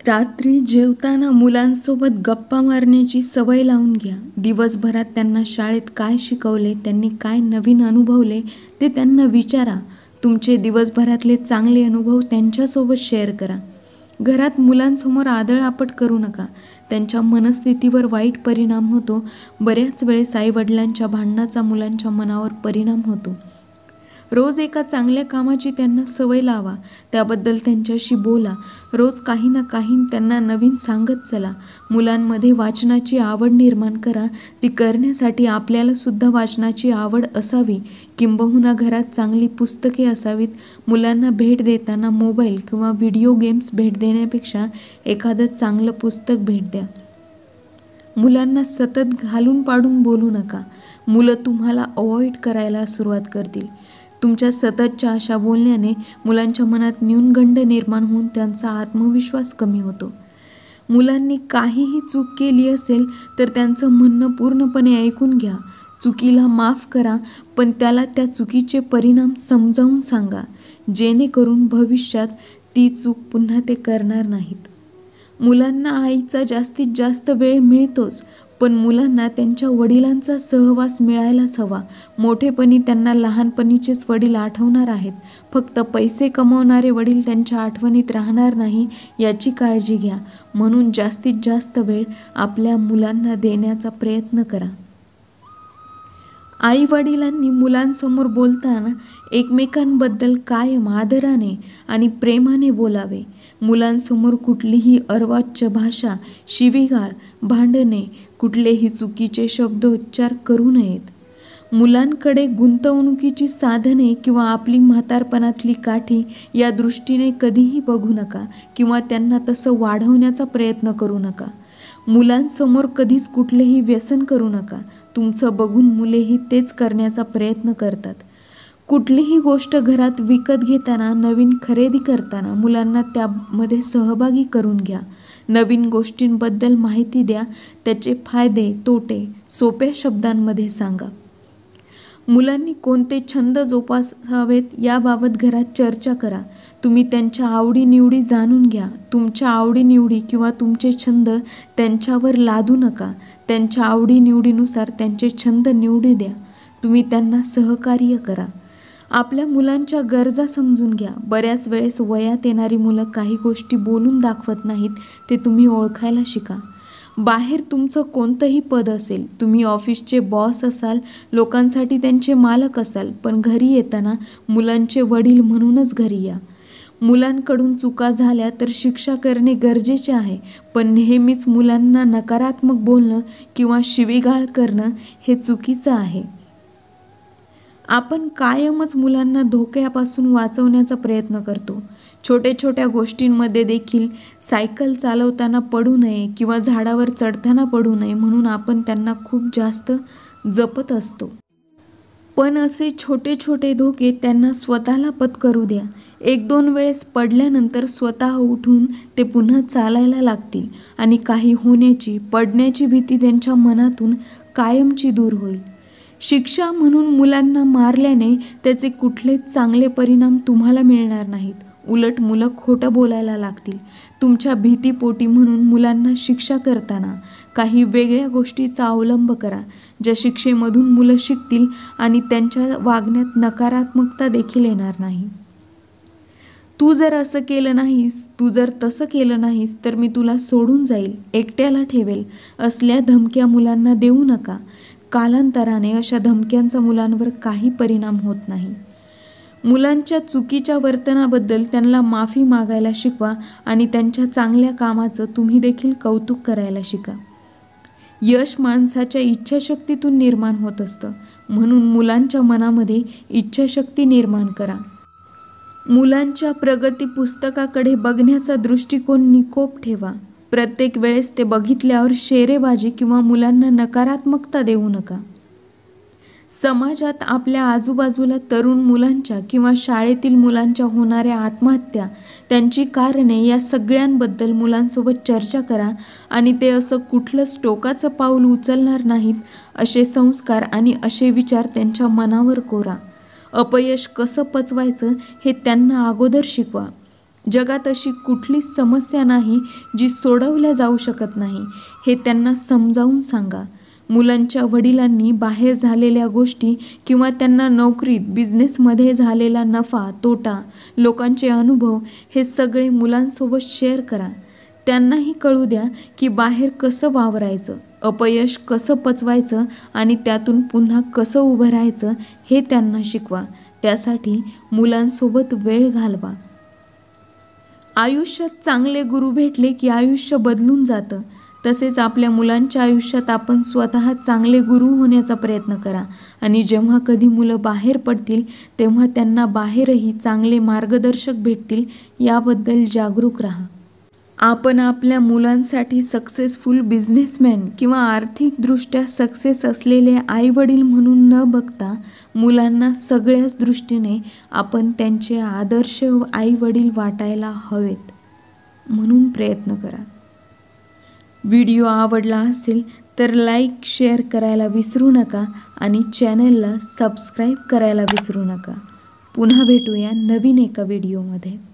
रात्री जेवताना मुलांसोबत गप्पा मारण्याची सवय लावून घ्या. दिवसभरात त्यांना शाळेत काय शिकवले, त्यांनी काय नवीन अनुभवले ते त्यांना विचारा. तुमचे दिवसभरातले चांगले अनुभव त्यांच्यासोबत शेअर करा. घरात मुलांसमोर आदळआपट करू नका. त्यांच्या मनस्थितीवर वाईट परिणाम होतो. बऱ्याच वेळेस आईवडिलांच्या भांडणाचा मुलांच्या मनावर परिणाम होतो. रोज एका चांगल्या कामाची त्यांना सवय लावा. त्याबद्दल त्यांच्याशी बोला. रोज काही ना काही त्यांना नवीन सांगत चला. मुलांमध्ये वाचनाची आवड निर्माण करा. ती करण्यासाठी आपल्याला सुद्धा वाचनाची आवड असावी. किंबहुना घरात चांगली पुस्तके असावीत. मुलांना भेट देताना मोबाईल किंवा व्हिडिओ गेम्स भेट देण्यापेक्षा एखादं चांगलं पुस्तक भेट द्या. मुलांना सतत घालून पाडून बोलू नका. मुलं तुम्हाला अवॉइड करायला सुरुवात करतील. तुमच्या सततच्या अशा बोलण्याने मुलांच्या मनात न्यूनगंड निर्माण होऊन त्यांचा आत्मविश्वास कमी होतो. मुलांनी काहीही चूक केली असेल तर त्यांचं म्हणणं पूर्णपणे ऐकून घ्या. चुकीला माफ करा, पण त्याला त्या चुकीचे परिणाम समजावून सांगा, जेणेकरून भविष्यात ती चूक पुन्हा ते करणार नाहीत. मुलांना आईचा जास्तीत जास्त वेळ मिळतोच, पण मुलांना त्यांच्या वडिलांचा सहवास मिळायलाच हवा. मोठेपणी त्यांना लहानपणीचेच वडील आठवणार आहेत. फक्त पैसे कमवणारे वडील त्यांच्या आठवणीत राहणार नाही याची काळजी घ्या. म्हणून जास्तीत जास्त वेळ आपल्या मुलांना देण्याचा प्रयत्न करा. आई वडिलांनी मुलांसमोर बोलताना एकमेकांबद्दल कायम आदराने आणि प्रेमाने बोलावे. मुलांसमोर कुठलीही अर्वाच्य भाषा, शिवीगाळ, भांडणे, कुठलेही चुकीचे शब्दोच्चार करू नयेत. मुलांकडे गुंतवणुकीची साधने किंवा आपली म्हातारपणातली काठी या दृष्टीने कधीही बघू नका किंवा त्यांना तसं वाढवण्याचा प्रयत्न करू नका. मुलांसमोर कधीच कुठलेही व्यसन करू नका. तुमचं बघून मुलेही तेच करण्याचा प्रयत्न करतात. कुठलीही गोष्ट घरात विकत घेताना, नवीन खरेदी करताना मुलांना त्यामध्ये सहभागी करून घ्या. नवीन गोष्टींबद्दल माहिती द्या. त्याचे फायदे, तोटे सोप्या शब्दांमध्ये सांगा. मुलांनी कोणते छंद जोपासावेत याबाबत घरात चर्चा करा. तुम्ही त्यांच्या आवडीनिवडी जाणून घ्या. तुमच्या आवडीनिवडी किंवा तुमचे छंद त्यांच्यावर लादू नका. त्यांच्या आवडीनिवडीनुसार त्यांचे छंद निवडू द्या. तुम्ही त्यांना सहकार्य करा. आपल्या मुलांच्या गरजा समजून घ्या. बऱ्याच वेळेस वयात येणारी मुलं काही गोष्टी बोलून दाखवत नाहीत, ते तुम्ही ओळखायला शिका. बाहेर तुमचं कोणतंही पद असेल, तुम्ही ऑफिसचे बॉस असाल, लोकांसाठी त्यांचे मालक असाल, पण घरी येताना मुलांचे वडील म्हणूनच घरी या. मुलांकडून चुका झाल्या तर शिक्षा करणे गरजेचे आहे, पण नेहमीच मुलांना नकारात्मक बोलणं किंवा शिवीगाळ करणं हे चुकीचं आहे. आपण कायमच मुलांना धोक्यापासून वाचवण्याचा प्रयत्न करतो. छोट्या छोट्या गोष्टींमध्ये देखील सायकल चालवताना पडू नये किंवा झाडावर चढताना पडू नये म्हणून आपण त्यांना खूप जास्त जपत असतो. पण असे छोटे छोटे धोके त्यांना स्वतःला पत्करू द्या. 1-2 वेळेस पडल्यानंतर स्वतः उठून ते पुन्हा चालायला लागतील आणि काही होण्याची, पडण्याची भीती त्यांच्या मनातून कायमची दूर होईल. शिक्षा म्हणून मुलांना मारल्याने त्याचे कुठलेच चांगले परिणाम तुम्हाला मिळणार नाहीत. उलट मुलं खोटं बोलायला लागतील. तुमच्या भीतीपोटी म्हणून मुलांना शिक्षा करताना काही वेगळ्या गोष्टीचा अवलंब करा, ज्या शिक्षेमधून मुलं शिकतील आणि त्यांच्या वागण्यात नकारात्मकता देखील येणार नाही. तू जर असं केलं नाहीस, तू जर तसं केलं नाहीस तर मी तुला सोडून जाईल, एकट्याला ठेवेल, असल्या धमक्या मुलांना देऊ नका. कालांतराने अशा धमक्यांचा मुलांवर काही परिणाम होत नाही. मुलांच्या चुकीच्या वर्तनाबद्दल त्यांना माफी मागायला शिकवा आणि त्यांच्या चांगल्या कामाचं तुम्ही देखील कौतुक करायला शिका. यश माणसाच्या इच्छाशक्तीतून निर्माण होत असतं, म्हणून मुलांच्या मनामध्ये इच्छाशक्ती निर्माण करा. मुलांच्या प्रगती पुस्तकाकडे बघण्याचा दृष्टिकोन निकोप ठेवा. प्रत्येक वेळेस ते बघितल्यावर शेरेबाजी किंवा मुलांना नकारात्मकता देऊ नका. समाजात आपल्या आजूबाजूला तरुण मुलांच्या किंवा शाळेतील मुलांच्या होणाऱ्या आत्महत्या, त्यांची कारणे या सगळ्यांबद्दल मुलांसोबत चर्चा करा आणि ते असं कुठलंच टोकाचं पाऊल उचलणार नाहीत असे संस्कार आणि असे विचार त्यांच्या मनावर कोरा. अपयश कसं पचवायचं हे त्यांना अगोदर शिकवा. जगात अशी कुठलीच समस्या नाही जी सोडवल्या जाऊ शकत नाही हे त्यांना समजावून सांगा. मुलांच्या वडिलांनी बाहेर झालेल्या गोष्टी किंवा त्यांना नोकरीत, बिझनेसमध्ये झालेला नफा, तोटा, लोकांचे अनुभव हे सगळे मुलांसोबत शेअर करा. त्यांनाही कळू द्या की बाहेर कसं वावरायचं, अपयश कसं पचवायचं आणि त्यातून पुन्हा कसं उभं राहायचं हे त्यांना शिकवा. त्यासाठी मुलांसोबत वेळ घालवा. आयुष्यात चांगले गुरु भेटले की आयुष्य बदलून जातं. तसेच आपल्या मुलांच्या आयुष्यात आपण स्वतः चांगले गुरु होण्याचा प्रयत्न करा आणि जेव्हा कधी मुलं बाहेर पडतील तेव्हा त्यांना बाहेरही चांगले मार्गदर्शक भेटतील याबद्दल जागरूक राहा. आपण आपल्या मुलांसाठी सक्सेसफुल बिझनेसमॅन किंवा आर्थिकदृष्ट्या सक्सेस असलेले आईवडील म्हणून न बघता मुलांना सगळ्याच दृष्टीने आपण त्यांचे आदर्श आईवडील वाटायला हवेत म्हणून प्रयत्न करा. व्हिडिओ आवडला असेल तर लाईक, शेअर करायला विसरू नका आणि चॅनलला सबस्क्राईब करायला विसरू नका. पुन्हा भेटूया नवीन एका व्हिडिओमध्ये.